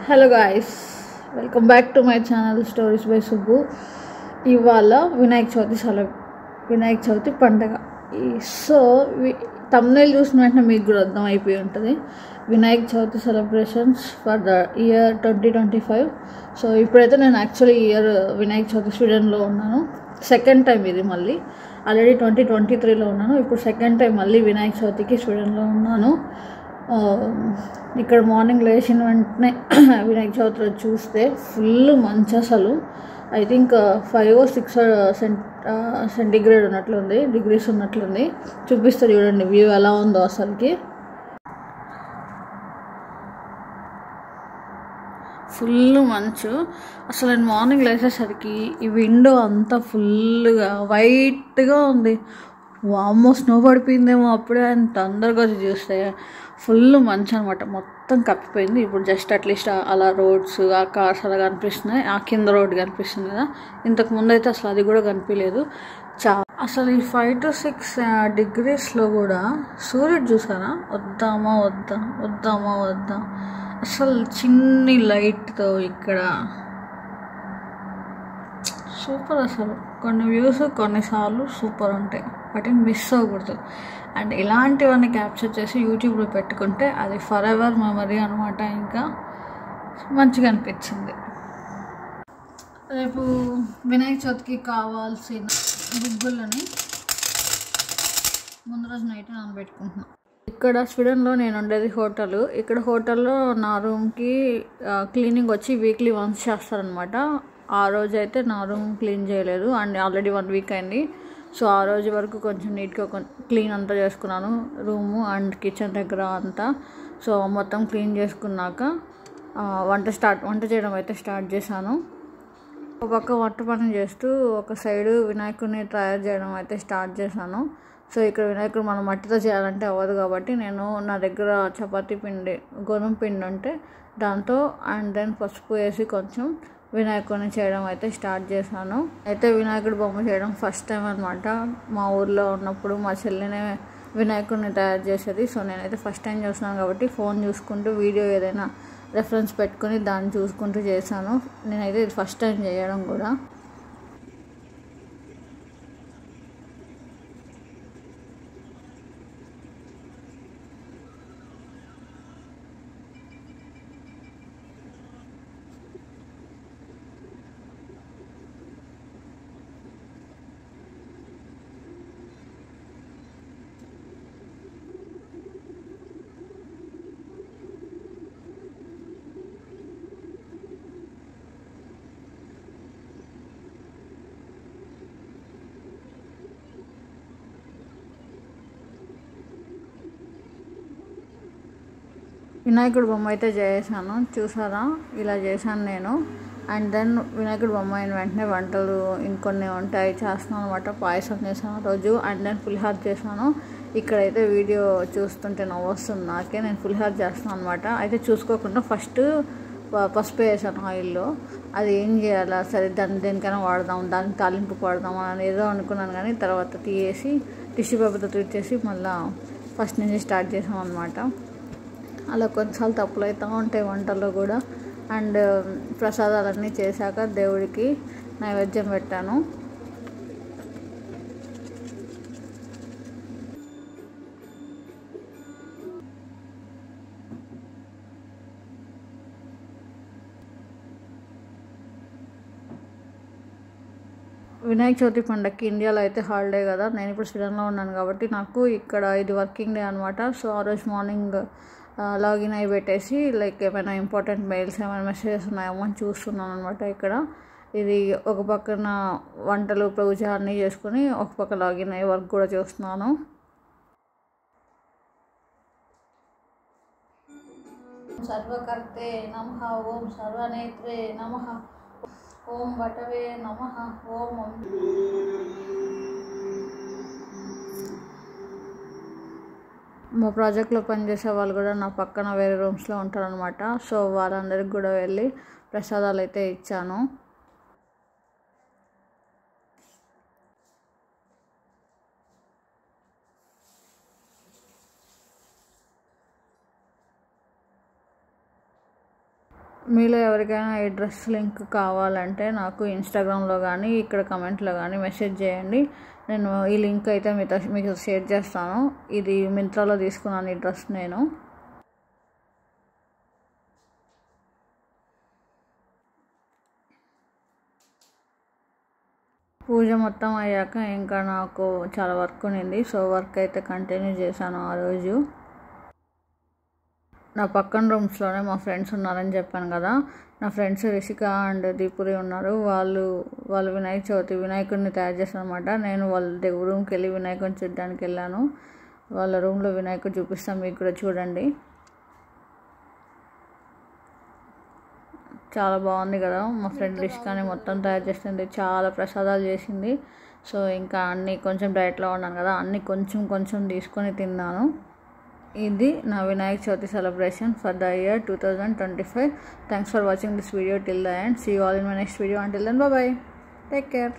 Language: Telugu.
Hello guys, welcome back to my channel stories by Subbu. ఇవాళ వినాయక చవితి పండగ. సో తమ్నైల్ చూసిన వెంటనే మీకు కూడా అర్థం అయిపోయి ఉంటుంది. Vinayaka Chavithi celebrations for the year 2025. So ఇప్పుడైతే నేను యాక్చువల్లీ ఇయర్ వినాయక చవితి స్వీడన్లో ఉన్నాను. సెకండ్ టైం ఇది. మళ్ళీ ఆల్రెడీ 2023లో ఉన్నాను, ఇప్పుడు సెకండ్ టైం మళ్ళీ వినాయక చవితికి స్వీడన్లో ఉన్నాను. ఇక్కడ మార్నింగ్ లేచిన వెంటనే వినాయక చవితి రోజు చూస్తే ఫుల్ మంచి, అసలు ఐ థింక్ 5 or 6 సెంటిగ్రేడ్ ఉన్నట్లుంది, డిగ్రీస్ ఉన్నట్లుంది. చూపిస్తే చూడండి వ్యూ ఎలా ఉందో అసలుకి. ఫుల్ మంచు. అసలు నేను మార్నింగ్ లేచేసరికి ఈ విండో అంతా ఫుల్గా వైట్గా ఉంది. వామ్మో, స్నో పడిపోయిందేమో అప్పుడే అని తొందరగా వచ్చి చూస్తే ఫుల్ మంచు అనమాట. మొత్తం కప్పిపోయింది. ఇప్పుడు జస్ట్ అట్లీస్ట్ అలా రోడ్స్, ఆ కార్స్ అలా కనిపిస్తున్నాయి. ఆ కింద రోడ్ కనిపిస్తుంది కదా, ఇంతకు ముందు అయితే అసలు అది కూడా కనిపించలేదు. అసలు ఈ 5 to 6 డిగ్రీస్లో కూడా సూర్యుడు చూసారా? వద్దా అసలు చిన్ని లైట్తో ఇక్కడ సూపర్. అసలు కొన్ని వ్యూస్ కొన్నిసార్లు సూపర్ ఉంటాయి, వాటిని మిస్ అవ్వకూడదు. అండ్ ఇలాంటివన్నీ క్యాప్చర్ చేసి యూట్యూబ్లో పెట్టుకుంటే అది ఫర్ ఎవర్ మెమరీ అనమాట. ఇంకా మంచిగా అనిపించింది. రేపు వినాయక చవితికి కావాల్సిన గుగ్గులని ముందు రోజు నైట్ నానబెట్టుకుంటున్నాను. ఇక్కడ స్వీడన్లో నేను ఉండేది హోటల్. ఇక్కడ హోటల్లో నా రూమ్కి క్లీనింగ్ వచ్చి వీక్లీ వన్స్ చేస్తారనమాట. ఆ రోజు అయితే నా రూమ్ క్లీన్ చేయలేదు, అండ్ ఆల్రెడీ 1 week అయింది. సో ఆ రోజు వరకు కొంచెం నీట్గా క్లీన్ అంతా చేసుకున్నాను, రూము అండ్ కిచెన్ దగ్గర అంతా. సో మొత్తం క్లీన్ చేసుకున్నాక వంట చేయడం అయితే స్టార్ట్ చేశాను. ఒక పక్క వంట పని చేస్తూ ఒక సైడు వినాయకుడిని తయారు చేయడం అయితే స్టార్ట్ చేశాను. సో ఇక్కడ వినాయకుడు మనం మట్టితో చేయాలంటే అవ్వదు కాబట్టి నేను నా దగ్గర చపాతీ పిండి, గోధుమ పిండి ఉంటే దాంతో అండ్ దెన్ పసుపు వేసి కొంచెం వినాయకుడిని చేయడం అయితే స్టార్ట్ చేశాను. అయితే వినాయకుడి బొమ్మ చేయడం ఫస్ట్ టైం అనమాట. మా ఊర్లో ఉన్నప్పుడు మా చెల్లినే వినాయకుడిని తయారు చేసేది. సో నేనైతే ఫస్ట్ టైం చూస్తున్నాను కాబట్టి ఫోన్ చూసుకుంటూ వీడియో ఏదైనా రెఫరెన్స్ పెట్టుకుని దాన్ని చూసుకుంటూ చేశాను. నేనైతే ఇది ఫస్ట్ టైం చేయడం కూడా. వినాయకుడి బొమ్మ అయితే చేశాను, చూసారా? ఇలా చేశాను నేను. అండ్ దెన్ వినాయకుడి బొమ్మ అయిన వెంటనే వంటలు ఇంకొన్ని ఉంటాయి చేస్తున్నాను అనమాట. పాయసం చేశాను రోజు, అండ్ దెన్ పులిహార చేశాను. ఇక్కడైతే వీడియో చూస్తుంటే నవ్వు వస్తుంది నాకే. నేను పులిహార చేస్తున్నాను అనమాట. అయితే చూసుకోకుండా ఫస్ట్ పసుపు వేసాను ఆయిల్లో. అది ఏం చేయాలా, సరే దాన్ని దేనికైనా వాడదాం, దానికి తాలింపు వాడదాం అని ఏదో అనుకున్నాను. కానీ తర్వాత తీసేసి టిష్యూ పేపర్తో తుడిచేసి మళ్ళీ ఫస్ట్ నుంచి స్టార్ట్ చేసాం అనమాట. అలా కొన్నిసార్లు తప్పులు అవుతూ ఉంటాయి వంటల్లో కూడా. అండ్ ప్రసాదాలన్నీ చేశాక దేవుడికి నైవేద్యం పెట్టాను. వినాయక చవితి పండగకి ఇండియాలో అయితే హాలిడే కదా, నేను ఇప్పుడు స్వీడన్లో ఉన్నాను కాబట్టి నాకు ఇక్కడ ఇది వర్కింగ్ డే అనమాట. సో ఆ రోజు మార్నింగ్ లాగిన్ అయి పెట్టేసి లైక్ ఏమైనా ఇంపార్టెంట్ మెయిల్స్, ఏమైనా మెసేజెస్ ఉన్నాయేమో అని చూస్తున్నాను అనమాట. ఇక్కడ ఇది ఒక పక్కన వంటలు, పూజ అన్నీ చేసుకుని ఒక పక్క లాగిన్ అయ్యి వర్క్ కూడా చూస్తున్నాను. సర్వకర్తే నమః, ఓం సర్వనేత్రే నమః, ఓం వటవే నమః, ఓం. మా ప్రాజెక్ట్లో పనిచేసే వాళ్ళు కూడా నా పక్కన వేరే రూమ్స్లో ఉంటారనమాట. సో వాళ్ళందరికి కూడా వెళ్ళి ప్రసాదాలు అయితే ఇచ్చాను. మీలో ఎవరికైనా ఈ డ్రెస్ లింక్ కావాలంటే నాకు ఇన్స్టాగ్రామ్లో కానీ ఇక్కడ కమెంట్లో కానీ మెసేజ్ చేయండి. నేను ఈ లింక్ అయితే మీకు షేర్ చేస్తాను. ఇది మింత్రాలో తీసుకున్నాను ఈ డ్రెస్ నేను. పూజ మొత్తం అయ్యాక ఇంకా నాకు చాలా వర్క్ ఉన్నింది. సో వర్క్ అయితే కంటిన్యూ చేశాను ఆ రోజు. నా పక్కన రూమ్స్లోనే మా ఫ్రెండ్స్ ఉన్నారని చెప్పాను కదా, నా ఫ్రెండ్స్ రిషిక అండ్ దీపురి ఉన్నారు. వాళ్ళు వినాయక చవితి వినాయకుడిని తయారు చేశారు అనమాట. నేను వాళ్ళ రూమ్కి వెళ్ళి వినాయకుడిని చూడడానికి వెళ్ళాను. వాళ్ళ రూమ్లో వినాయకుడు చూపిస్తాను, మీకు కూడా చూడండి. చాలా బాగుంది కదా. మా ఫ్రెండ్ రిషికాని మొత్తం తయారు చేసింది, చాలా ప్రసాదాలు చేసింది. సో ఇంకా అన్నీ కొంచెం డైట్లో ఉన్నాను కదా, అన్నీ కొంచెం కొంచెం తీసుకొని తిన్నాను. ఇది నా Vinayaka Chavithi celebration for the year 2025. Thanks for watching this video till the end. See you all in my next video. Until then, bye bye. Take care.